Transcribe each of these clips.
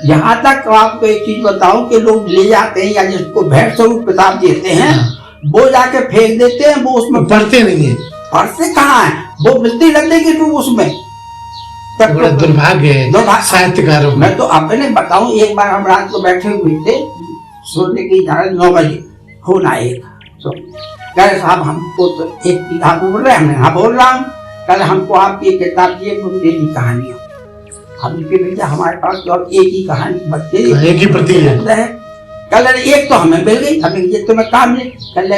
यहाँ तक आपको एक चीज बताऊं कि लोग ले जाते हैं या जिसको भेंट स्वरूप किताब देते हैं वो जाके फेंक देते हैं, वो उसमें पढ़ते नहीं है। पढ़ते कहाँ है, वो मिलती लगेगी तो उसमें बड़ा दुर्भाग्य है साहित्यकारों। मैं तो अपने बताऊं, एक बार हम रात को बैठे हुए थे, सोने की 9 बजे फोन आए, तो कह साहब हमको तो एक किताब बोल रहे हैं, हाँ बोल रहा हूँ, कल हमको आप ये किताब दिए बुंदेली कहानियां। हम भैया हमारे पास तो एक ही कहानी बच्चे एक ही प्रति है, कल एक तो हमें मिल गई, हमें ये तो मैं काम नहीं, कल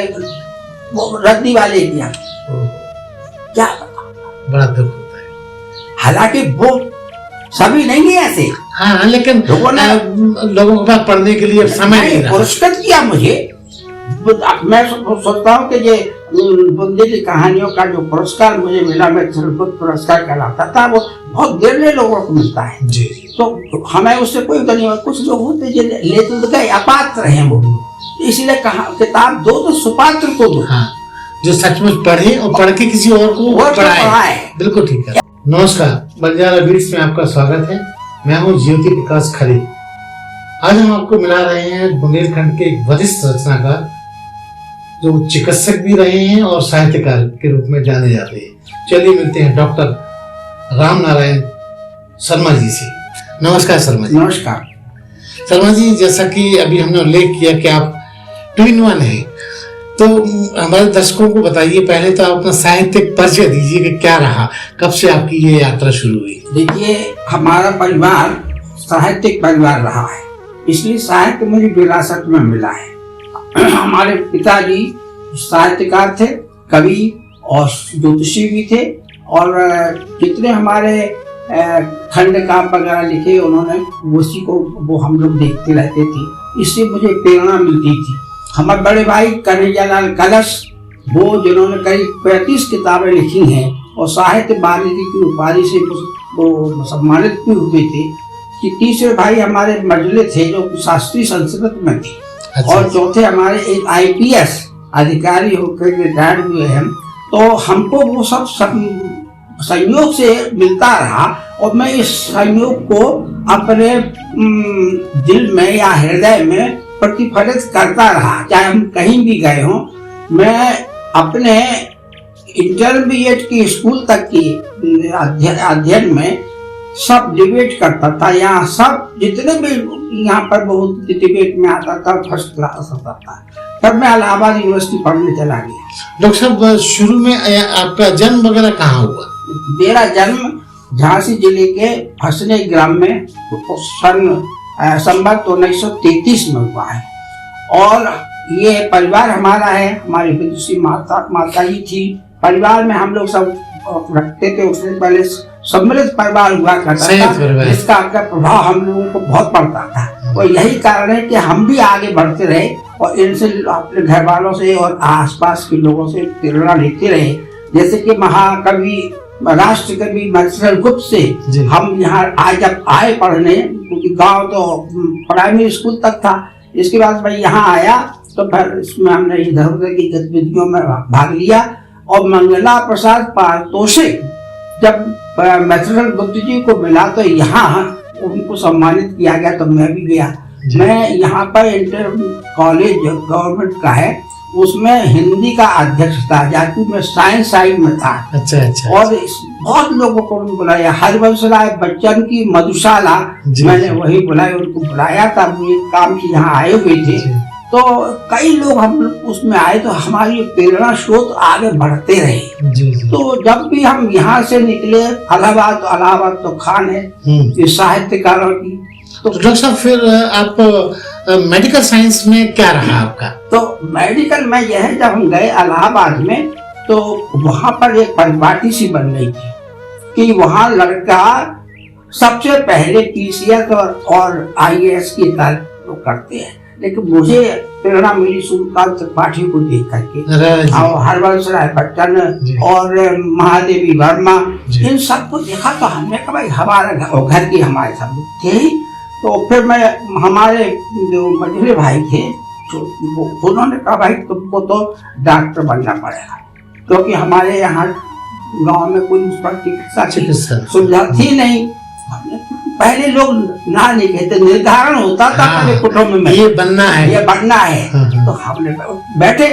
वो रद्दी वाले दिया, क्या बड़ा दुख होता है। हालांकि वो सभी नहीं है ऐसे, हाँ, लेकिन लोगों के पास पढ़ने के लिए समय नहीं रहा। पुरस्कृत किया मुझे, मैं सोचता हूँ कि ये बुंदेली कहानियों का जो पुरस्कार मुझे मिला, मैं पुरस्कार कहलाता था, वो बहुत गिरने लोगों को मिलता है जी। तो हमें उससे कोई नहीं, कुछ लोग होते जो लेते तो गए, अपात्र हैं वो, इसीलिए कहा किताब दो तो सुपात्र को दो। हाँ, जो सचमुच पढ़े और पढ़ के किसी और को पढ़ाए। बिल्कुल ठीक है। नमस्कार, बंजारा बीट्स में आपका स्वागत है। मैं हूँ ज्योति प्रकाश खरे। आज हम आपको मिला रहे हैं बुंदेलखंड के एक वरिष्ठ रचनाकार जो चिकित्सक भी रहे हैं और साहित्यकार के रूप में जाने जाते हैं। चलिए मिलते हैं डॉक्टर राम नारायण शर्मा जी से। नमस्कार शर्मा जी। नमस्कार शर्मा जी, जैसा कि अभी हमने उल्लेख किया कि आप ट्विन वन हैं, तो हमारे दर्शकों को बताइए, पहले तो आप अपना साहित्यिक परिचय दीजिए कि क्या रहा, कब से आपकी ये यात्रा शुरू हुई। देखिए, हमारा परिवार साहित्यिक परिवार रहा है, इसलिए साहित्य मुझे विरासत में मिला है। हमारे पिताजी साहित्यकार थे, कवि और ज्योतिषी भी थे, और जितने हमारे खंड काव्य वगैरह लिखे उन्होंने, उसी को वो हम लोग देखते रहते थे, इससे मुझे प्रेरणा मिलती थी। हमारे बड़े भाई कन्हैयालाल कलश, वो जिन्होंने करीब 35 किताबें लिखी हैं और साहित्य वारिधि की उपाधि से वो सम्मानित भी हुए थे। कि तीसरे भाई हमारे मजले थे जो शास्त्रीय संस्कृत में थे। अच्छा। और चौथे हमारे एक IPS अधिकारी होकर रिटायर्ड हुए हैं। तो हमको वो सब संयोग से मिलता रहा और मैं इस संयोग को अपने दिल में या हृदय में प्रतिफलित करता रहा, चाहे हम कहीं भी गए हों। मैं अपने इंटरमीडिएट की स्कूल तक की अध्ययन में सब डिबेट करता था, यहाँ सब जितने भी यहाँ पर बहुत डिबेट में आता था, फर्स्ट क्लास आता था। तब मैं इलाहाबाद यूनिवर्सिटी पढ़ने चला गया। डॉक्टर साहब, शुरू में आपका जन्म वगैरह कहाँ हुआ? मेरा जन्म झांसी जिले के फसने ग्राम में संवत 1933 में हुआ है। और ये परिवार हमारा है, हमारी विदुषी माता जी थी। परिवार में हम लोग सब रखते थे, उससे पहले सम्मिलित परिवार हुआ करता था, जिसका प्रभाव हम लोगों को बहुत पड़ता था। और यही कारण है कि हम भी आगे बढ़ते रहे और इनसे, अपने घर वालों से और आसपास के लोगों से प्रेरणा लेते रहे। जैसे कि महाकवि राष्ट्र कवि मधुसूदन गुप्त से हम यहाँ आज जब आए पढ़ने, क्योंकि गांव तो प्राइमरी स्कूल तक था, इसके बाद मैं यहाँ आया तो फिर इसमें हमने इधर उधर की गतिविधियों में भाग लिया। और मंगला प्रसाद पारितोषिक जब मधुसूदन गुप्त जी को मिला तो यहाँ उनको सम्मानित किया गया, तो मैं भी गया। मैं यहाँ पर इंटर कॉलेज गवर्नमेंट का है, उसमें हिंदी का अध्यक्ष था, जबकि मैं साइंस साइड में था। अच्छा। और बहुत लोगों को बुलाया, हरिवंश राय बच्चन की मधुशाला मैंने वही बुलाया, उनको बुलाया था, एक काम से यहाँ आए हुए थे। तो कई लोग हम उसमें आए, तो हमारी प्रेरणा स्रोत आगे बढ़ते रहे। तो जब भी हम यहाँ से निकले, इलाहाबाद तो खान है ये साहित्यकारों की। तो डॉक्टर साहब, फिर आप मेडिकल साइंस में क्या रहा आपका? तो मेडिकल में यह है, जब हम गए इलाहाबाद में तो वहाँ पर एक परिपाटी सी बन गई थी कि वहाँ लड़का सबसे पहले PCS और IAS की तैयारी करते हैं। लेकिन मुझे प्रेरणा मिली सूर्यकांत त्रिपाठी को देख करके, और हरिवंश राय बच्चन और महादेवी वर्मा, इन सबको देखा तो हमने कहा भाई हमारा घर की हमारे सब लोग थे। तो फिर मैं, हमारे जो मझले भाई थे, उन्होंने कहा भाई तुमको तो डॉक्टर बनना पड़ेगा, क्योंकि हमारे यहाँ गांव में कोई उस पर चिकित्सा सुविधा थी नहीं। हमने पहले लोग ना नहीं कहते, निर्धारण होता था पहले कुटुंब में ये बनना है। तो हमने बैठे,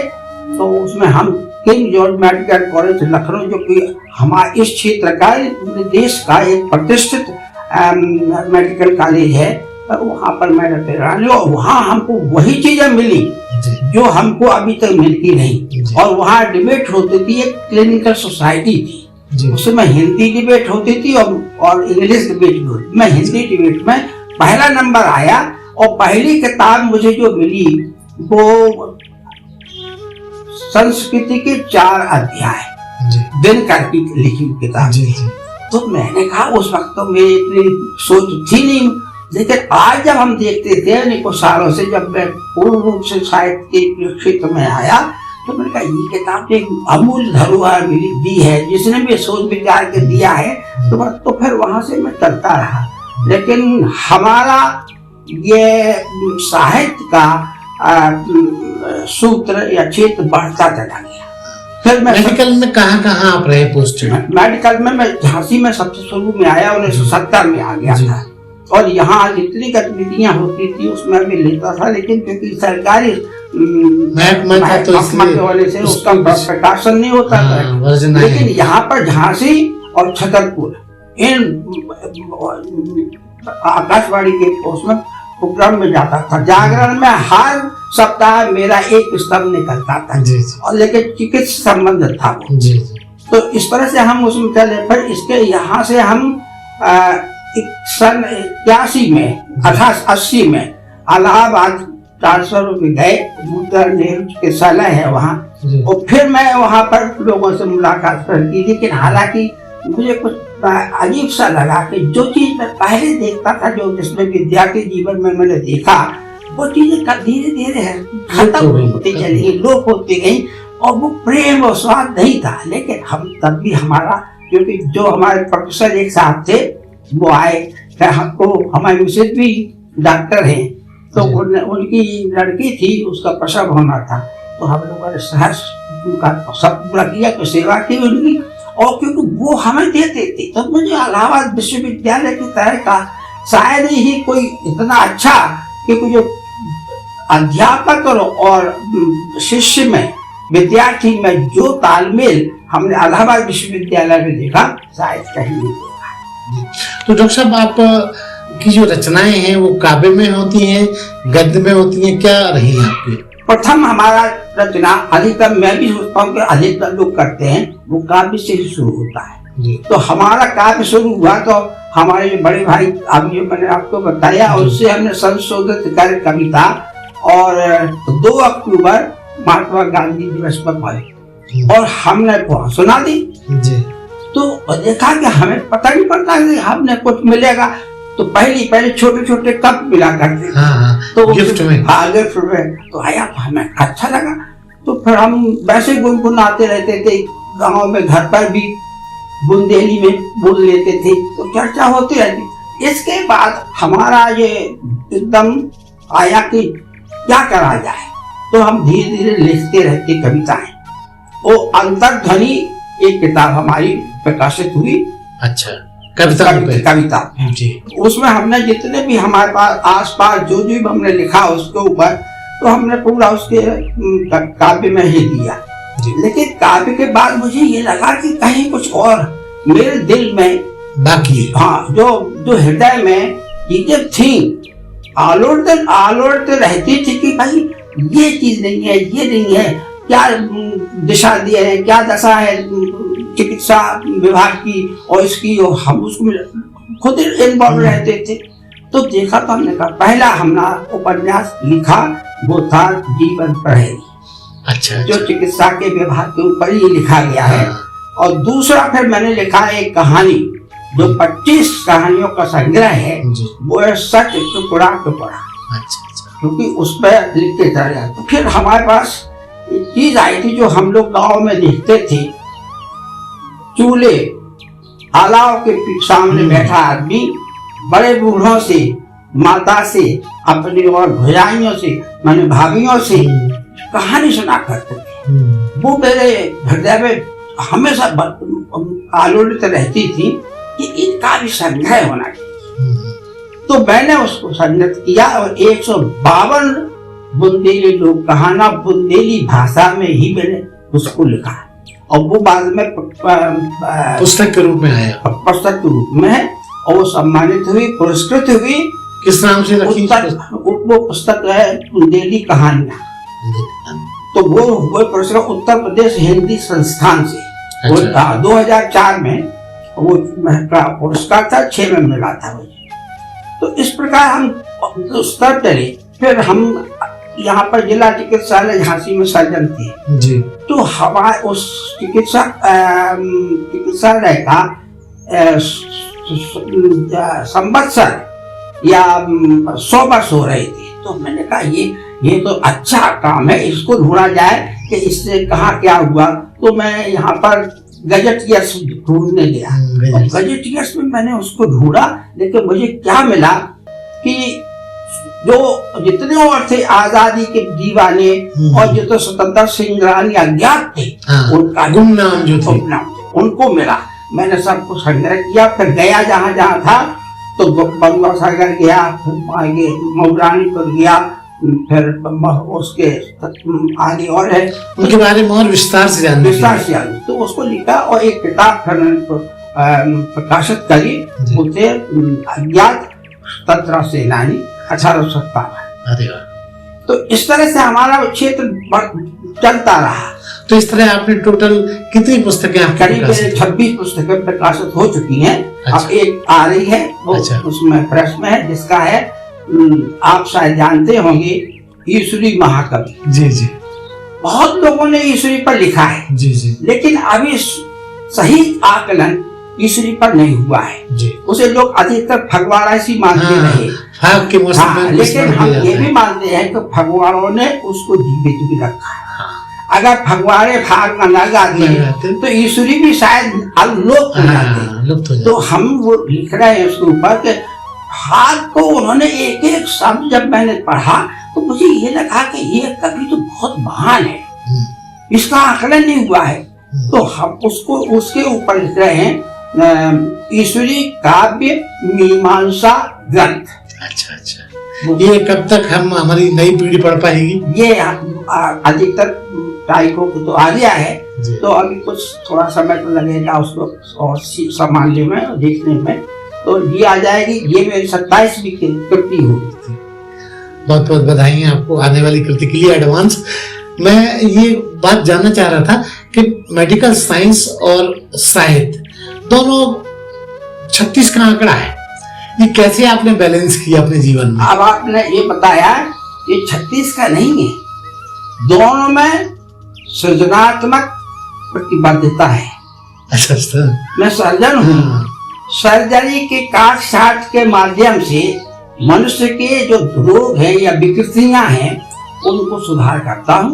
तो उसमें हम king George medical college Lucknow, जो कि हमारे इस क्षेत्र का, देश का एक प्रतिष्ठित मेडिकल कॉलेज है, वहाँ पर मैं रहते, और वहाँ हमको वही चीजें मिली जो हमको अभी तक मिलती नहीं। और वहाँ डिबेट होती थी, एक क्लिनिकल सोसाइटी थी, उसमें हिंदी डिबेट होती थी और इंग्लिश डिबेट भी होती। मैं हिंदी डिबेट में पहला नंबर आया, और पहली किताब मुझे जो मिली वो संस्कृति के 4 अध्याय दिनकर की लिखी किताब। तो मैंने कहा, उस वक्त तो मेरी इतनी सोच थी नहीं, लेकिन आज जब हम देखते थे कुछ सालों से, जब मैं पूर्ण रूप से साहित्य के क्षेत्र में आया, तो मैंने कहा ये किताब एक अमूल्य धरोहर दी है, जिसने भी सोच विचार के दिया है। तो फिर वहां से मैं चलता रहा, लेकिन हमारा ये साहित्य का सूत्र या क्षेत्र बढ़ता चला गया। फिर मैं मेडिकल में कहाँ आप रहे पोस्ट में? मेडिकल में मैं झांसी में सबसे शुरू में आया, 1970 में आ गया था, और यहाँ जितनी गतिविधियां होती थी उसमें भी लेता था, लेकिन क्योंकि सरकारी महकमा के वाले से उसका प्रकाशन नहीं होता था। लेकिन यहाँ पर झांसी और छतरपुर, इन आकाशवाणी के उसमें प्रोग्राम में जाता था। जागरण में हर सप्ताह मेरा एक स्तंभ निकलता था, और लेकिन चिकित्सा संबंध था वो। तो इस तरह से हम उसमें चले। फिर इसके यहाँ से हम सन 81 में 80 में इलाहाबाद ट्रांसफर में गए, जवाहरलाल नेहरू चिकित्सालय है वहाँ, और फिर मैं वहाँ पर लोगों से मुलाकात की। लेकिन हालांकि मुझे कुछ अजीब सा लगा कि जो चीज मैं पहले देखता था, जो जिसमें विद्यार्थी जीवन में मैंने देखा, वो चीजें धीरे धीरे खत्म होती चली गई, लोप होती गई, और वो प्रेम और स्वाद नहीं था। लेकिन हम तब भी हमारा, क्योंकि जो हमारे प्रोफेसर एक साहब थे वो आए, हमको, हमारे मिसेज भी डॉक्टर हैं, तो उनकी लड़की थी, उसका प्रसव होना था, तो हम लोगों ने सहर्ष उनका सब पूरा किया, तो सेवा की उनकी। और क्योंकि वो हमें देते थे, तो मुझे इलाहाबाद विश्वविद्यालय की तरह का शायद ही कोई इतना अच्छा, क्योंकि जो अध्यापक और शिष्य में, विद्यार्थी में जो तालमेल हमने इलाहाबाद विश्वविद्यालय में देखा, शायद कहीं नहीं देखा। तो डॉक्टर साहब, आप की जो रचनाएं हैं वो काव्य में होती हैं, गद्य में होती हैं, क्या रही है आपकी? प्रथम हमारा रचना अधिकतर, मैं भी सोचता हूँ कि अधिकतर लोग करते हैं, वो काव्य से ही शुरू होता है। तो हमारा काव्य शुरू हुआ, तो हमारे जो बड़े भाई, अभी जो मैंने आपको बताया, उससे हमने संशोधित कर कविता, और 2 अक्टूबर महात्मा गांधी दिवस पर पढ़ी, और हमने सुना दी। तो देखा कि हमें पता नहीं पड़ता कि हमने कुछ मिलेगा। तो पहले छोटे छोटे कप मिला करते, तो गिफ्ट में, गिफ्ट में, तो आया, तो हमें अच्छा लगा। तो फिर हम वैसे गुनगुनाते रहते थे, गांव में, घर पर भी बुंदेली में बोल लेते थे, तो चर्चा होती रहती। इसके बाद हमारा ये एकदम आया कि क्या करा जाए, तो हम धीरे धीरे लिखते रहते कविताएं। वो अंतर्ध्वनि एक किताब हमारी प्रकाशित हुई। अच्छा, कविता जी। उसमें हमने जितने भी हमारे पास आसपास जो भी हमने लिखा उसके ऊपर, तो हमने पूरा उसके काव्य में ही दिया। लेकिन काव्य के बाद मुझे ये लगा कि कहीं कुछ और मेरे दिल में बाकी है। हाँ, जो हृदय में चीजें थी, आलोड़ते रहती थी कि भाई ये चीज नहीं है, ये नहीं है, क्या दिशा दी है, क्या दशा है चिकित्सा विभाग की और इसकी, और हम उसको खुद इन्वॉल्व रहते थे। तो देखा, तो हमने कहा, पहला हमारा उपन्यास लिखा वो था जीवन पहेली। अच्छा, जो चिकित्सा के विभाग के ऊपर ही लिखा गया है। और दूसरा फिर मैंने लिखा एक कहानी, जो 25 कहानियों का संग्रह है, वो है सच टुकड़ा टुकड़ा। अच्छा, क्योंकि उस पर लिखते चले जाते। तो फिर हमारे पास एक चीज आई थी जो हम लोग गाँव में देखते थे, चूल्हे अलाव के सामने बैठा आदमी बड़े बूढ़ों से, माता से, अपनी और भुजाइयों से, माने भाभियों से कहानी सुना करते थे। वो मेरे हृदय में हमेशा आलोड़ित रहती थी कि इनका भी संग्रह होना चाहिए। तो मैंने उसको संगत किया और 152 बुंदेली लोक कहाना बुंदेली भाषा में ही मैंने उसको लिखा और वो बाद में पुस्तक के रूप में आया, पुस्तक के रूप में है और वो सम्मानित हुई, पुरस्कृत हुई। किस नाम से रखी? वो पुस्तक है बुंदेली कहानियां। तो वो पुरस्कार उत्तर प्रदेश हिंदी संस्थान से अच्छा। 2004 में वो पुरस्कार था, 6 में मिला था मुझे। तो इस प्रकार हम स्तर चले। फिर हम यहाँ पर जिला चिकित्सालय झांसी में सर्जन थे जी। तो हमारे उस चिकित्सालय का संवत्सर या 100 वर्ष हो रहे थे। तो मैंने कहा ये तो अच्छा काम है, इसको ढूंढा जाए कि इससे कहाँ क्या हुआ। तो मैं यहाँ पर गजटियर्स ढूंढने गया। गजटियर्स में मैंने उसको ढूंढा, लेकिन मुझे क्या मिला कि जो जितने और थे आजादी के दीवाने और जो तो स्वतंत्रता संग्रामी अज्ञात थे, उनका गुमनाम जो थे उनको मिला। मैंने सबको संग्रह किया। फिर गया जहाँ जहाँ था, तो बंगला सागर गया, फिर आगे मौरानीपुर गया, फिर उसके आगे और है, उनके बारे में और विस्तार से जानने। तो उसको लिखा और एक किताब प्रकाशित करी, उसे अज्ञात स्वतंत्रता सेनानी 1857। तो इस तरह से हमारा क्षेत्र चलता रहा। तो इस तरह आपने टोटल कितनी पुस्तकें? करीब 26 पुस्तकें प्रकाशित हो चुकी हैं। अच्छा। अब एक आ रही है, वो अच्छा। उसमें प्रेस में है, जिसका है आप शायद जानते होंगे, ईश्वरी महाकवि। जी जी। बहुत लोगों ने ईश्वरी पर लिखा है जी जी, लेकिन अभी सही आकलन ईश्वरी पर नहीं हुआ है जी। उसे लोग अधिकतर फगवाड़ासी मानते रहे। लेकिन हम ये भी मानते हैं कि फगवाड़ों ने उसको जीवित भी रखा है। अगर फगवाड़े भाग में न गाते तो ईश्वरी भी शायद लुप्त हो जाते। तो हम वो लिख रहे हैं उसके ऊपर के भाग को उन्होंने एक एक शब्द जब मैंने पढ़ा तो मुझे ये लगा कि ये कवि तो बहुत महान है, इसका आकलन नहीं हुआ है। तो हम उसको उसके ऊपर लिख रहे हैं ईश्वरी काव्य मीमांसा ग्रंथ। अच्छा अच्छा। ये कब तक हम हमारी नई पीढ़ी पढ़ पाएगी? ये अधिकतर तारीखों को तो आ गया है, तो अभी कुछ थोड़ा समय तो लगेगा उसको और संभालने में और देखने में। तो ये आ जाएगी। ये मेरी 27वीं कृति होगी। बहुत बहुत बधाई आपको आने वाली कृति के लिए एडवांस। मैं ये बात जानना चाह रहा था कि मेडिकल साइंस और साहित्य दोनों 36 का आंकड़ा है, ये कैसे आपने बैलेंस किया अपने जीवन में? अब आपने ये बताया ये 36 का नहीं है, दोनों में सृजनात्मक प्रतिबद्धता है। अच्छा। मैं सर्जन हूँ। सर्जरी के काट छाट के माध्यम से मनुष्य के जो रोग है या विकृतियां हैं उनको सुधार करता हूँ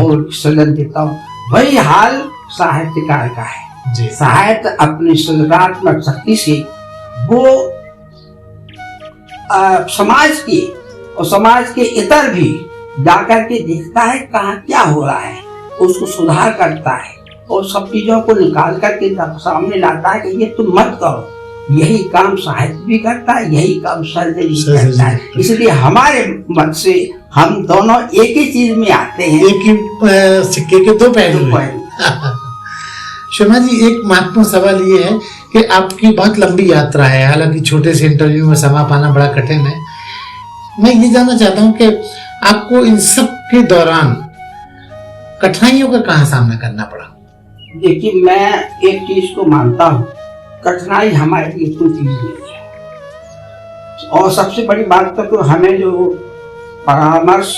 और सृजन देता हूँ। वही हाल साहित्यकार का है। साहित्य अपनी सृजनात्मक शक्ति से वो समाज की और समाज के इतर भी जाकर के देखता है कहाँ क्या हो रहा है, उसको सुधार करता है और सब चीजों को निकाल करके सामने लाता है कि ये तुम मत करो। यही काम साहित्य भी करता है, यही काम सर्जरी करता है। इसलिए हमारे मत से हम दोनों एक ही चीज में आते हैं, एक ही सिक्के के दो पहलू। शर्मा जी, एक महत्वपूर्ण सवाल ये है कि आपकी बहुत लंबी यात्रा है, हालांकि छोटे से इंटरव्यू में समा पाना बड़ा कठिन है। मैं ये जानना चाहता हूँ कि आपको इन सब के दौरान कठिनाइयों का कहाँ सामना करना पड़ा? देखिए, मैं एक चीज को मानता हूँ, कठिनाई हमारे लिए कोई चीज नहीं है। और सबसे बड़ी बात तो हमें जो परामर्श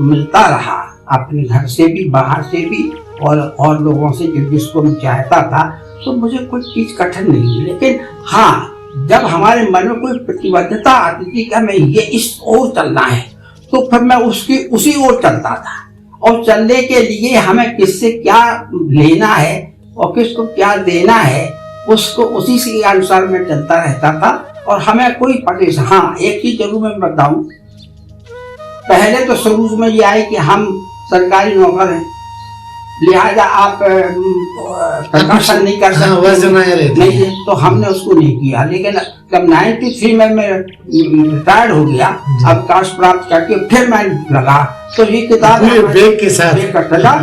मिलता रहा अपने घर से भी, बाहर से भी और लोगों से जिसको मैं चाहता था, तो मुझे कोई चीज कठिन नहीं है। लेकिन हाँ, जब हमारे मन में कोई प्रतिबद्धता आती थी कि हमें ये इस ओर चलना है, तो फिर मैं उसी ओर चलता था। और चलने के लिए हमें किससे क्या लेना है और किसको क्या देना है, उसको उसी के अनुसार मैं चलता रहता था। और हमें कोई परेशान, हाँ एक चीज जरूर मैं बताऊं, पहले तो शुरू में ये आए कि हम सरकारी नौकर हैं, लिहाजा आप प्रकाशन नहीं कर सकते, नहीं, तो हमने उसको नहीं किया। लेकिन जब 93 में मैं रिटायर्ड हो गया, अवकाश प्राप्त करके फिर मैं लगा, तो ये किताब ब्रेक के साथ करता था।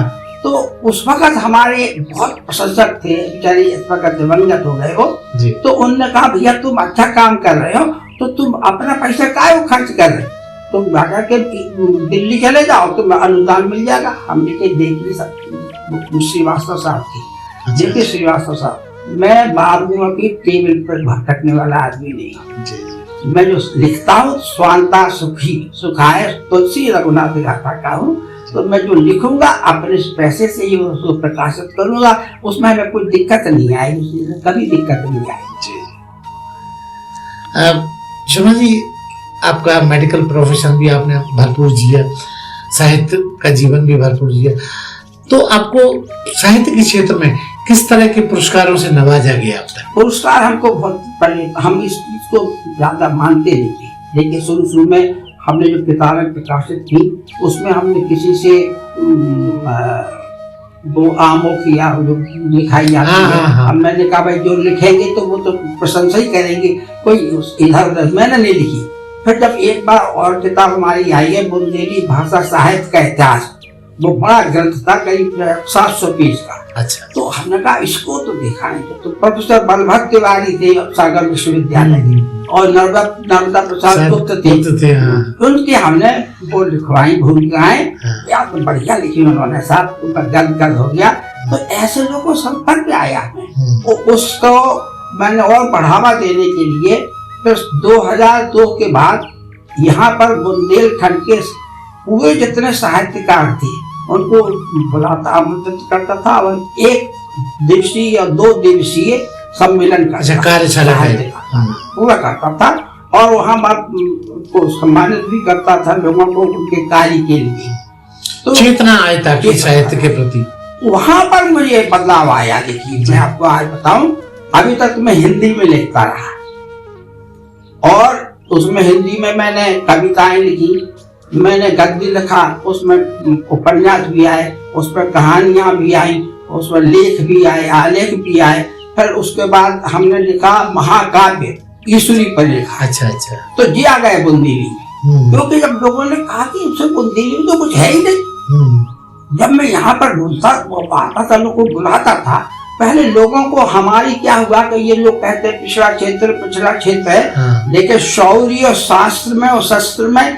तो उस वक्त हमारे बहुत प्रशंसक थे, बेचारे इस वक्त दिवंगत हो गए हो, तो उन्होंने कहा भैया तुम अच्छा काम कर रहे हो, तो तुम अपना पैसा काहे खर्च कर रहे हो, तुम भागा के दिल्ली चले जाओ, तुम्हें अनुदान मिल जाएगा। हमने कहा देखिए श्रीवास्तव साहब की, देखिए श्रीवास्तव साहब, मैं बाबुओं की टेबल पर भटकने वाला आदमी नहीं हूँ। मैं जो लिखता हूँ स्वांता सुखी सुखाए तुलसी रघुनाथ गाथा का हूँ, तो मैं जो लिखूंगा अपने पैसे से ही उसको प्रकाशित करूंगा, उसमें हमें कोई दिक्कत नहीं आएगी, कभी दिक्कत नहीं आएगी। शर्मा जी, आपका मेडिकल प्रोफेशन भी आपने भरपूर जिया, साहित्य का जीवन भी भरपूर जिया, तो आपको साहित्य के क्षेत्र में किस तरह के पुरस्कारों से नवाजा गया अब तक? पुरस्कार हमको बहुत पहले, हम इस चीज को ज्यादा मानते नहीं थे, लेकिन शुरू में हमने जो किताबें प्रकाशित की उसमें हमने किसी से वो आमों किया जो लिखाई जाती है। अब मैंने कहा भाई जो लिखेंगे तो वो तो प्रशंसा ही करेंगे, कोई इधर उधर मैंने नहीं लिखी। फिर जब एक बार और किताब हमारी आई है बुंदेली भाषा साहित्य का इतिहास, वो बड़ा ग्रंथ था करीब 700 पेज का। अच्छा। तो हमने कहा इसको तो देखा नहीं। तो प्रोफेसर बलभद्र तिवारी थे सागर विश्वविद्यालय और नर्मदा प्रसाद गुप्त थे, उनके हमने वो लिखवाई भूमिकाएं, या तो बढ़िया लिखी उन्होंने, साथ गद हो गया। तो ऐसे लोगों संपर्क में आया मैं, उसको मैंने और बढ़ावा देने के लिए फिर 2002 के बाद यहाँ पर बुंदेलखंड के पूरे जितने साहित्यकार थे उनको बुलाता, आमंत्रित करता था और 1 दिवसीय या 2 दिवसीय सम्मेलन का कार्यशाला पूरा करता था, और वहाँ बात को सम्मानित भी करता था लोगों को उनके कार्य के लिए। तो चेतना आई ताकि साहित्य के प्रति वहाँ पर मुझे बदलाव आया। देखिए मैं आपको आज बताऊं, अभी तक मैं हिंदी में लिखता रहा और उसमें हिंदी में मैंने कविताएं लिखी, मैंने गद्य लिखा, उसमें उपन्यास भी आए, उसमें कहानियां भी आई, उसमें लेख भी आए, आलेख भी आए। फिर उसके बाद हमने लिखा महाकाव्य ईश्वरी पर लिखा। अच्छा अच्छा। तो जी आ गए बुंदेली में, क्योंकि जब लोगों ने कहा कि उससे बुंदेली में तो कुछ है ही नहीं। जब मैं यहाँ पर ढूंढता आता था, लोगों को बुलाता था, पहले लोगों को हमारी क्या हुआ कि ये लोग कहते हैं पिछड़ा क्षेत्र है, लेकिन शौर्य और शास्त्र में और शस्त्र में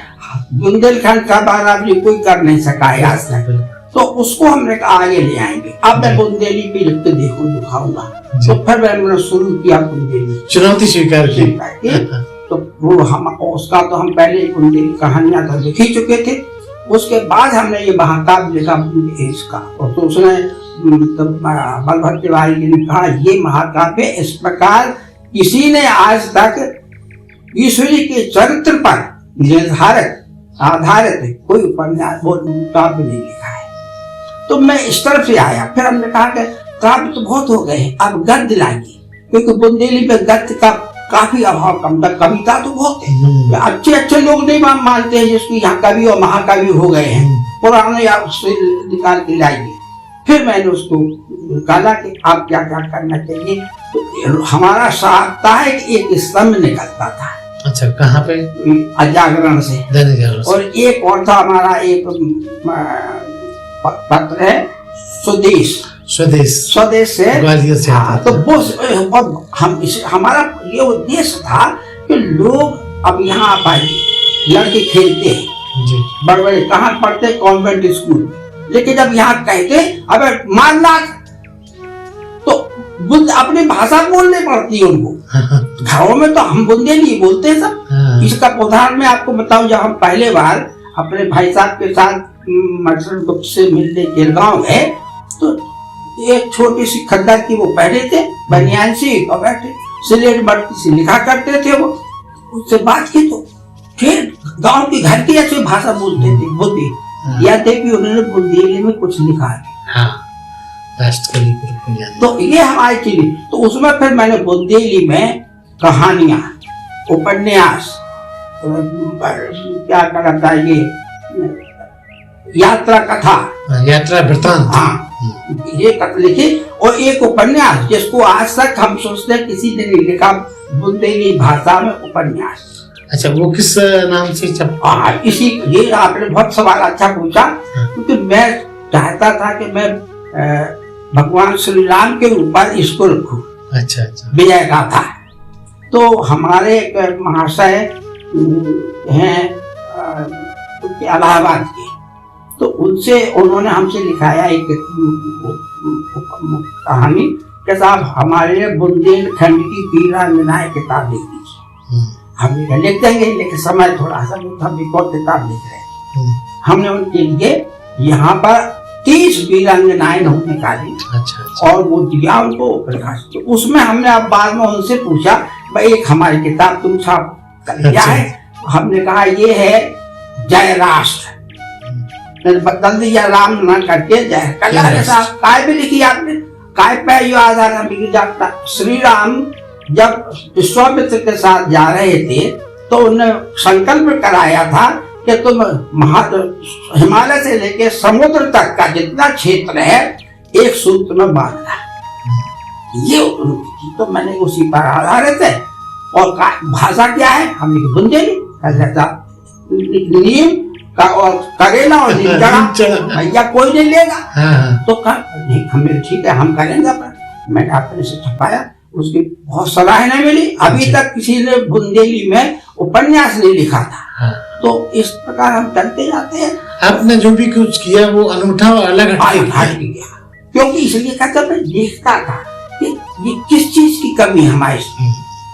बुंदेलखंड का बराबरी कोई कर नहीं सका है आज तक। तो उसको हमने आगे ले आएंगे। अब मैं बुंदेली भी लिख के दिखाऊंगा। तो फिर मैंने शुरू किया बुंदेली, चुनौती स्वीकार की। तो वो हम उसका तो हम पहले बुंदेली कहानियां तो लिख ही चुके थे। उसके बाद हमने ये महाकाव्य लिखा इसका, तो उसने बलभद्र तिवारी जी ने कहा ये महाकाव्य इस प्रकार किसी ने आज तक ईश्वरी के चरित्र पर आधारित कोई उपन्यास काव्य नहीं लिखा है। तो मैं इस तरफ से आया। फिर हमने कहा कि काव्य तो बहुत हो गए, अब गद्य लाइए, क्योंकि बुंदेली में गद्य का काफी अभाव कम था, कविता तो बहुत है, अच्छे अच्छे लोग नहीं मानते हैं जिसकी यहाँ कवि और महाकवि हो गए हैं, पुराने या उससे निकाल के लाइए। फिर मैंने उसको निकाला कि आप क्या क्या करना चाहिए। तो हमारा साप्ताहिक एक स्तंभ निकलता था। अच्छा, कहाँ पे? जागरण से। और एक और था हमारा एक पत्र है स्वदेश से ग्वालियर से। तो वो हमारा ये उद्देश्य था कि लोग अब यहाँ आ पाए, लड़के खेलते हैं बड़े बड़े, कहाँ पढ़ते कॉन्वेंट स्कूल, लेकिन जब यहाँ कहते अबे मारना, तो अपनी भाषा बोलनी पड़ती है उनको। घरों में तो हम बुंदेली बोलते हैं सब। इसका उदाहरण मैं आपको बताऊं, जब हम पहले बार अपने भाई साहब के साथ मटन गुप्त से मिलने केलगांव गए, तो एक छोटी सी खद्दर की वो पहने थे बनियान सी, और बैठे सिलेट बत्ती से लिखा करते थे। वो उससे बात की तो फिर गांव की घर की ऐसी भाषा बोलते थे, बोलते या थे कि उन्होंने बुंदेली में कुछ लिखा है। तो ये हमारी चीज। तो उसमें फिर मैंने बुंदेली में कहानियां, उपन्यास, क्या कहता है ये यात्रा कथा, यात्रा वृत्तांत, हाँ ये कथा लिखी। और एक उपन्यास जिसको आज तक हम सोचते हैं किसी ने नहीं लिखा, बुंदेली भाषा में उपन्यास। अच्छा, वो किस नाम से इसी, ये आपने बहुत सवाल अच्छा पूछा, क्योंकि मैं चाहता था कि मैं भगवान श्री राम के ऊपर इसको लिखूं। अच्छा अच्छा, विजय गाथा। तो हमारे एक महाशय हैं इलाहाबाद के, तो उनसे उन्होंने हमसे लिखाया एक कहानी कि साहब हमारे लिए बुंदेलखंड की वीरांगनाएं किताब लिख दीजिए। हमने लिख देंगे, लेकिन समय थोड़ा सा, हम एक और किताब लिख रहे हैं। हमने उनके लिए यहाँ पर 30 वीरांगनाएं निकाली। अच्छा। और वो दिया उनको प्रकाश। तो उसमें हमने अब बाद में उनसे पूछा, भाई एक हमारी किताब तुम छाप कर क्या है? हमने कहा ये है जय राष्ट्र, बदल दिया राम न करके जय। कल्याण साहब काय भी लिखी आपने, काय पे यो आधार हम जाता। श्री राम जब विश्वामित्र के साथ जा रहे थे तो उन्हें संकल्प कराया था कि तुम हिमालय से लेके समुद्र तक का जितना क्षेत्र है एक सूत्र में बांधना। ये तो मैंने उसी पर आधारित है। और भाषा क्या है? हमने बुंदेली नीम का और करेला और भैया कोई नहीं लेगा। तो हमें ठीक है, हम करेंगे। मैंने अपने से छपाया, उसकी बहुत सराहना मिली। अभी तक किसी ने बुंदेली में उपन्यास नहीं लिखा था। तो इस प्रकार हम चलते जाते हैं। आपने जो भी कुछ किया वो अनूठा और अलग हट गया, क्योंकि इसलिए कहता मैं देखता था कि ये किस चीज की कमी हमारे,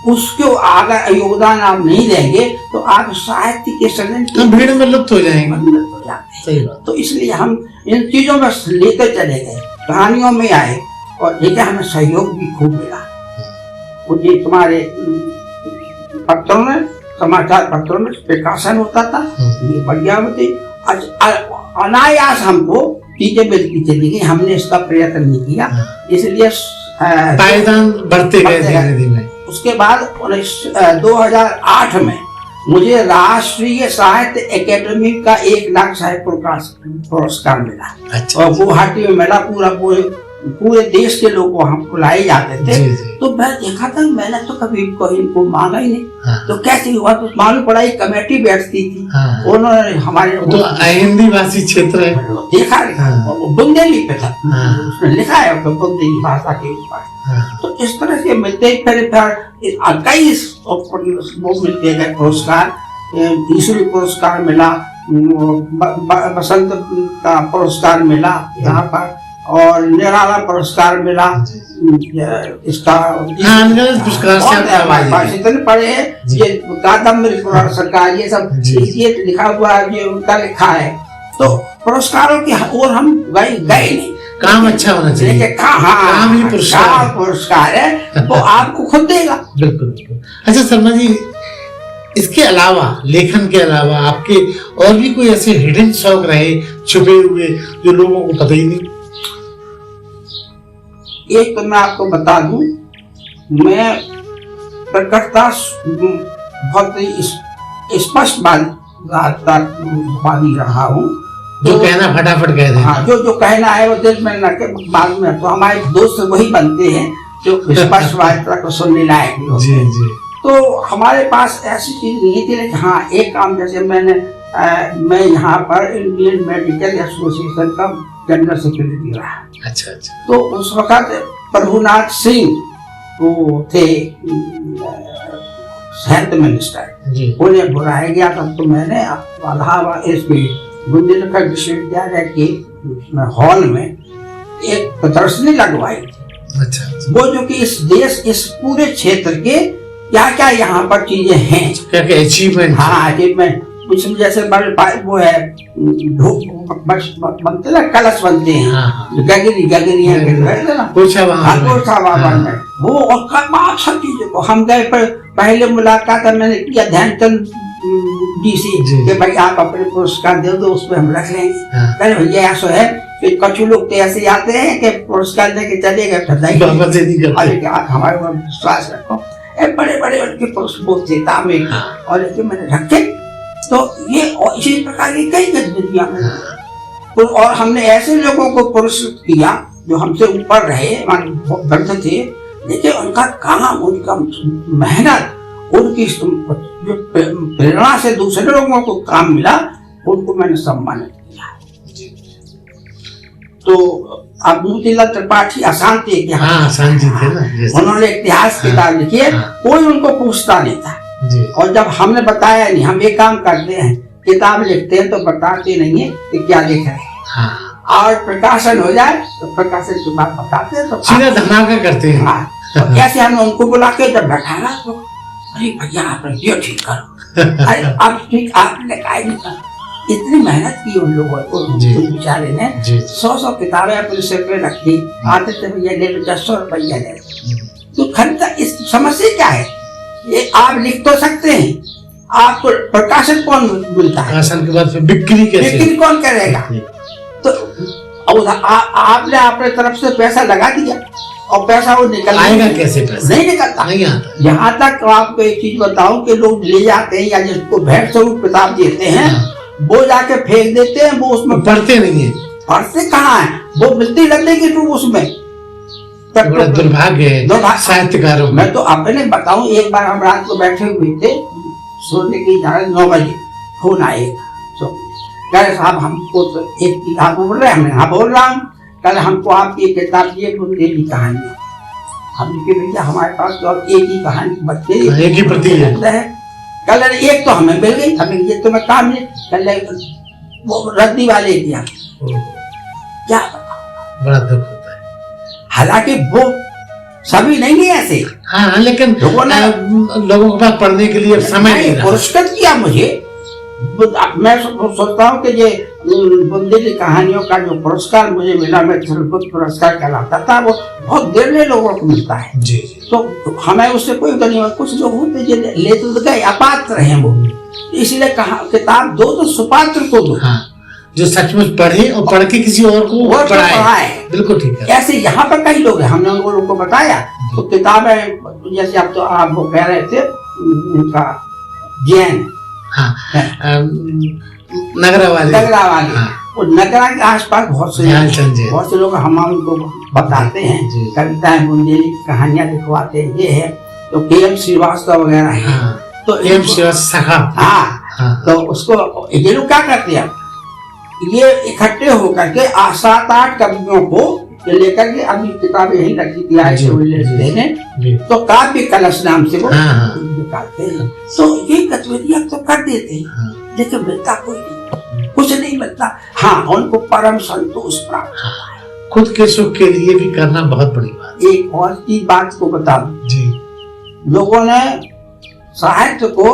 उसको आगे योगदान आप नहीं देंगे तो आप साहित्य के सृजन की भीड़ में लुप्त हो जाएंगे। सही बात। तो इसलिए हम इन चीजों में लेकर चले गए, कहानियों में आए, और देखिए हमें सहयोग भी खूब मिला। ये तुम्हारे पत्रों में, समाचार पत्रों में प्रकाशन होता था, ये बढ़िया होते। अनायास हमको चीजें मिलती चली गई, हमने इसका प्रयत्न नहीं किया, इसलिए पायदान बढ़ते गए। उसके बाद 2008 में मुझे राष्ट्रीय साहित्य एकेडमी का 1 लाख साहित्य पुरस्कार मिला। अच्छा। और गुवाहाटी में मिला। पूरे देश के लोग वहाँ बुलाए जाते थे। तो मैं देखा था, मैंने तो कभी इनको मांगा ही नहीं। तो कैसे हुआ? तो मालूम पड़ा एक कमेटी बैठती थी, उन्होंने हमारे तो हिंदी भाषी क्षेत्र है, देखा बुंदेली पे था, उसने लिखा है बुंदेली भाषा के ऊपर। तो इस तरह से मिलते फिर कई वो मिलते गए पुरस्कार। ईश्वरी पुरस्कार मिला, बसंत का पुरस्कार मिला यहाँ पर, और निराला पुरस्कार मिला। इसका इतने पढ़े हैं, ये कादम्बरी पुरस्कार, ये सब ये लिखा हुआ, ये उनका लिखा है। तो पुरस्कारों की ओर हम गए नहीं। काम अच्छा होना चाहिए, काम ही पुरस्कार है, वो आपको खुद देगा। बिल्कुल। अच्छा शर्मा जी, इसके अलावा, लेखन के अलावा आपके और भी कोई ऐसे हिडन शौक रहे, छुपे हुए, जो लोगों को पता ही नहीं? एक तो मैं आपको बता दूं, मैं प्रकटता बहुत स्पष्ट बानी रहा हूँ। जो कहना फटाफट कह दें। हाँ, जो कहना है वो दिल में न के बाद में। तो हमारे दोस्त वही बनते हैं जो स्पष्टवादिता को सुनने लायक भी होते हैं। जी। तो हमारे पास ऐसी चीज नहीं थी, लेकिन हाँ एक काम, जैसे मैं यहाँ पर इंडियन मेडिकल एसोसिएशन का जनरल सेक्रेटरी रहा। अच्छा। तो उस वक्त प्रभुनाथ सिंह वो थे हेल्थ मिनिस्टर, उन्हें बुलाया गया था। तो मैंने इलाहाबाद बुंदेलखंड विश्वविद्यालय के हॉल में एक प्रदर्शनी लगवाई थी। अच्छा। वो जो कि इस देश, इस पूरे क्षेत्र के क्या क्या यहाँ पर चीजें हैं, क्या क्या अचीवमेंट। हाँ, अचीवमेंट। कुछ जैसे बड़े वो है बनते ना, कलश बनते हैं, गगरी वो, और सब चीजों को हम गए। पहले मुलाकात मैंने किया ध्यानचंद जी से कि भाई आप अपने पुरस्कार दे दो, उसमें हम रख लेंगे। कहे भैया ऐसा है कि कुछ लोग तो ऐसे आते हैं कि पुरस्कार लेके चले गए, आप हमारे ऊपर विश्वास रखो। बड़े बड़े उनके पुरस्कार देता हमें, और मैंने रखे। तो ये इसी प्रकार की कई गतिविधियां हैं। और हमने ऐसे लोगों को पुरस्कृत किया जो हमसे ऊपर रहे, ग्रंथ थे, देखिए उनका काम, उनका मेहनत, उनकी जो प्रेरणा से दूसरे लोगों को काम मिला, उनको मैंने सम्मानित किया। तो अब मोतीलाल त्रिपाठी आसान थे कि हाँ, आसान जी थे ना, उन्होंने इतिहास किताब लिखी है, कोई उनको पूछता नहीं था। और जब हमने बताया नहीं, हम ये काम करते हैं, किताब लिखते हैं तो बताते नहीं है कि क्या लिख रहे हैं, और प्रकाशन हो जाए तो प्रकाशन की बात बताते हैं, तो सीधा धमाका करते हैं। तो कैसे हमने उनको बुला के जब बैठाना, तो अरे भैया आपने ये ठीक करो, अरे अब ठीक आपने कहा, इतनी मेहनत की उन लोगों को, बेचारे ने 100 किताबें अपने सिर पे रखी, आते थे भैया ले लो 100 रुपया ले लो। तो खरीदा, इस समस्या क्या है, ये आप लिख तो सकते हैं, आपको प्रकाशन कौन मिलता है, प्रकाशन के बाद बिक्री कैसे, बिक्री कौन करेगा। तो आपने अपने तरफ से पैसा लगा दिया और पैसा वो निकल आएगा कैसे, पैसा नहीं निकलता, नहीं आता। यहाँ तक आपको एक चीज बताऊं कि लोग ले जाते हैं या जिसको भेंट स्वरूप किताब देते हैं, वो जाके फेंक देते हैं, वो उसमें पढ़ते नहीं है। पढ़ते कहाँ है, वो मिलती लगने की तो उसमें बड़ा दुर्भाग्य है साहित्यकारों। मैं तो अपने बताऊं, एक बार हम रात को बैठे हुए थे, सोने की 9 बजे फोन आए, तो कह साहब हमको तो एक किताब बोल रहे हैं, हाँ बोल रहा हूँ, कल हमको आपकी किताब दिए बुंदेली कहानी। हमने भैया हमारे पास तो अब एक ही कहानी बच्चे एक ही प्रति है, कल एक तो हमें मिल गई, हमें ये तो मैं काम नहीं, कल वो रद्दी वाले दिया, क्या बड़ा दुख होता है। हालांकि वो सभी नहीं है ऐसे, हाँ, लेकिन लोगों के पास पढ़ने के लिए समय नहीं रहा। पुरस्कृत किया मुझे, मैं सोचता हूँ कि ये बुंदेली कहानियों का जो पुरस्कार मुझे मिला, मैं सर्वोच्च पुरस्कार कहलाता था, वो बहुत देर में लोगों को मिलता है। जी। तो हमें उससे कोई नहीं, कुछ लोग होते जो ले तो गए, अपात्र हैं वो, इसलिए कहा किताब दो तो सुपात्र को दो। हाँ, जो सचमुच पढ़े और पढ़ के किसी और को पढ़ाए। बिल्कुल ठीक है। ऐसे यहाँ पर कई लोग हैं, हमने उन लोगों को बताया, तो किताबें जैसे अब तो आप वो कह रहे थे उनका जैन, हाँ, नगरा वाले, हाँ। वो नगरा के आसपास बहुत से लोग हम उनको बताते हैं, कविताएं बुंदेली की कहानियां लिखवाते हैं, ये है तो के.एम. श्रीवास्तव वगैरह है। हाँ, तो के.एम. श्रीवास्तव, हाँ, तो उसको ये लोग क्या करते हैं, ये इकट्ठे होकर के 7-8 कवियों को लेकर के अपनी किताबें यही रखी थी, तो काव्य कलश नाम से वो निकालते हैं। तो ये गतिविधियां तो कर देते हैं, लेकिन मिलता कोई नहीं, कुछ नहीं मिलता। हाँ, उनको परम संतोष प्राप्त होता है। खुद के सुख के लिए भी करना बहुत बड़ी बात। एक और की बात को बता दूं जी, लोगों ने साहित्य को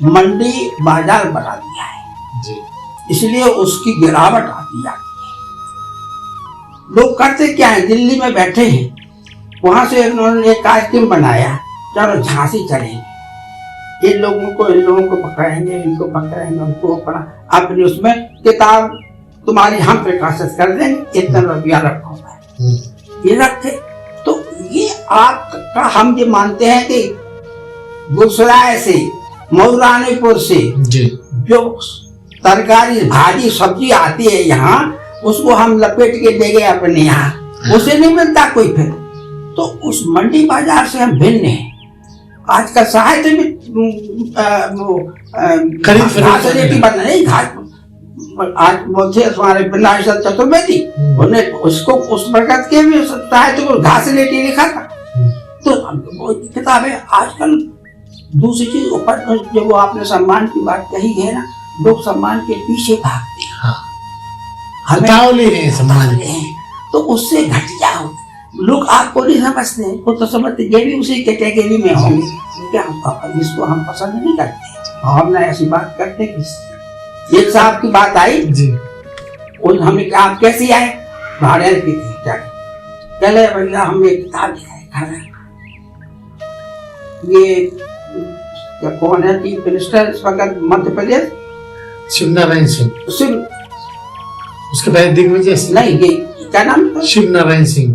मंडी बाजार बना दिया है जी, इसलिए उसकी गिरावट आती है। लोग करते क्या है, दिल्ली में बैठे हैं, वहां से उन्होंने एक कार्यक्रम बनाया, चलो झांसी चलेंगे, इन लोगों को पकड़ेंगे, इनको पकड़ेंगे, उनको पकड़ा, अपनी उसमें किताब तुम्हारी हम प्रकाशित कर देंगे, इतना रुपया रखो है, ये रखे। तो ये आपका हम ये मानते हैं कि गुजरात से, मऊरानीपुर से जो तरकारी भाजी सब्जी आती है यहाँ, उसको हम लपेट के दे गए अपने यहाँ, उसे नहीं मिलता कोई फिर। तो उस मंडी बाजार से हम भिन्न हैं। आजकल साहित्य में आज बोलते हमारे विनाशल चतुर्वेदी, उन्हें उसको उस प्रकार के भी साहित्य को घास लेटी लिखा था। तो वो किताबें आजकल दूसरी चीज ऊपर, जो वो आपने सम्मान की बात कही है ना, लोग सम्मान के पीछे भागते हैं, हमें सम्मान तो उससे घटिया हो। लोग आपको नहीं समझते, वो तो समझते ये भी उसी कैटेगरी में होंगे, क्या इसको हम पसंद नहीं करते, हम ना ऐसी बात करते। एक साहब की बात आई जी, और हमने कहा आप कैसी आए, भाड़े की थी क्या, चले भैया हम एक किताब दिखाए, ये कौन है चीफ मिनिस्टर इस वक्त मध्य प्रदेश, शिवनारायण सिंह, उसके पहले दिग्विजय सिंह, नहीं ये क्या नाम था, शिवनारायण सिंह,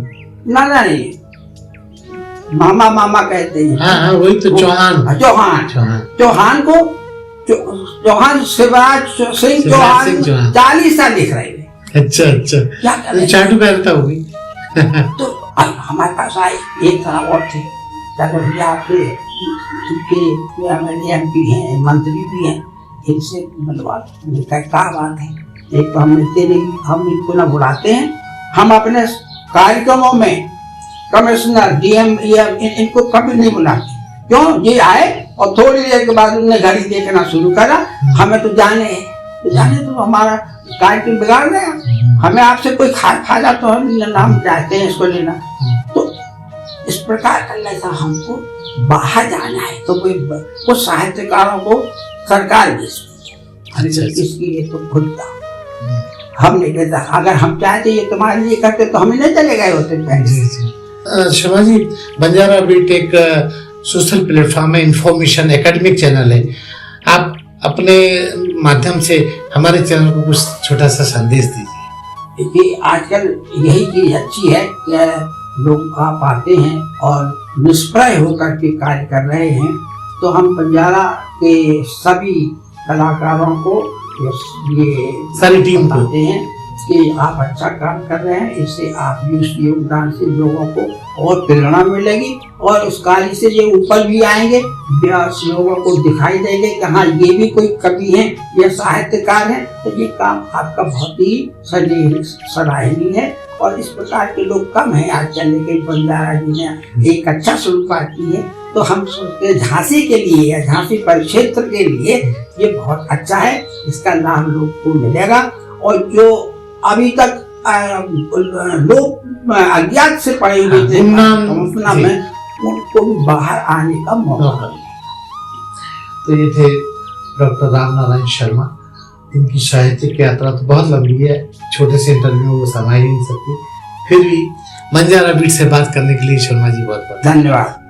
ना नहीं मामा मामा कहते हैं, हाँ वही तो, चौहान को चौहान शिवराज सिंह चौहान 40 साल लिख रहे हैं। अच्छा, क्या चाटू पहनता होगी। तो अब हमारे पास आए एक तरह और थे, चलो भैया आपके एमएलए एमपी हैं, मंत्री भी हैं, इनसे मिलवा। क्या बात है, एक तो हम मिलते नहीं, हम इनको ना बुलाते हैं। हम अपने कार्यक्रमों में कमिश्नर डीएम इनको कभी नहीं बुलाते। क्यों? ये आए और थोड़ी देर के बाद उन्होंने घड़ी देखना शुरू करा, हमें तो जाने तो हमारा कार्यक्रम बिगाड़ गया, हमें आपसे कोई फायदा तो हम चाहते हैं इसको लेना। तो इस प्रकार करना था, हमको बाहर जाना है तो कुछ साहित्यकारों को सरकार भेजती है, इसके लिए तो खुद हम नहीं देता। अगर हम चाहते ये तुम्हारे लिए करते तो हमें नहीं चले गए होते पहले। शर्मा जी, बंजारा बीट एक सोशल प्लेटफॉर्म है, इंफॉर्मेशन एकेडमिक चैनल है। आप अपने माध्यम से हमारे चैनल को कुछ छोटा सा संदेश दीजिए। देखिए, आजकल यही चीज अच्छी है कि लोग आप आते हैं और निष्प्रय होकर के कार्य कर रहे हैं। तो हम बंजारा के सभी कलाकारों को ये सारी टीम बताते हैं कि आप अच्छा काम कर रहे हैं, इससे आप इस योगदान से लोगों को और प्रेरणा मिलेगी और उस कार्य से ये ऊपर भी आएंगे, लोगों को दिखाई देंगे कि हाँ ये भी कोई कवि है, ये साहित्यकार है। तो ये काम आपका बहुत ही सराहनीय है और इस प्रकार के लोग कम हैं आजकल, लेकिन बंजारा जी ने एक अच्छा शुरुआत की है। तो हम सोचते झांसी के लिए या झांसी परिक्षेत्र के लिए ये बहुत अच्छा है, इसका लाभ लोग को मिलेगा। और जो अभी तक लोग अज्ञात से पड़े हुए थे में, उनको भी बाहर आने का मौका मिलेगा। तो ये थे डॉक्टर राम नारायण शर्मा। इनकी साहित्यिक यात्रा तो बहुत लंबी है, छोटे से इंटरव्यू में वो समाई नहीं सकती, फिर भी बंजारा बीट से बात करने के लिए शर्मा जी बहुत बहुत धन्यवाद।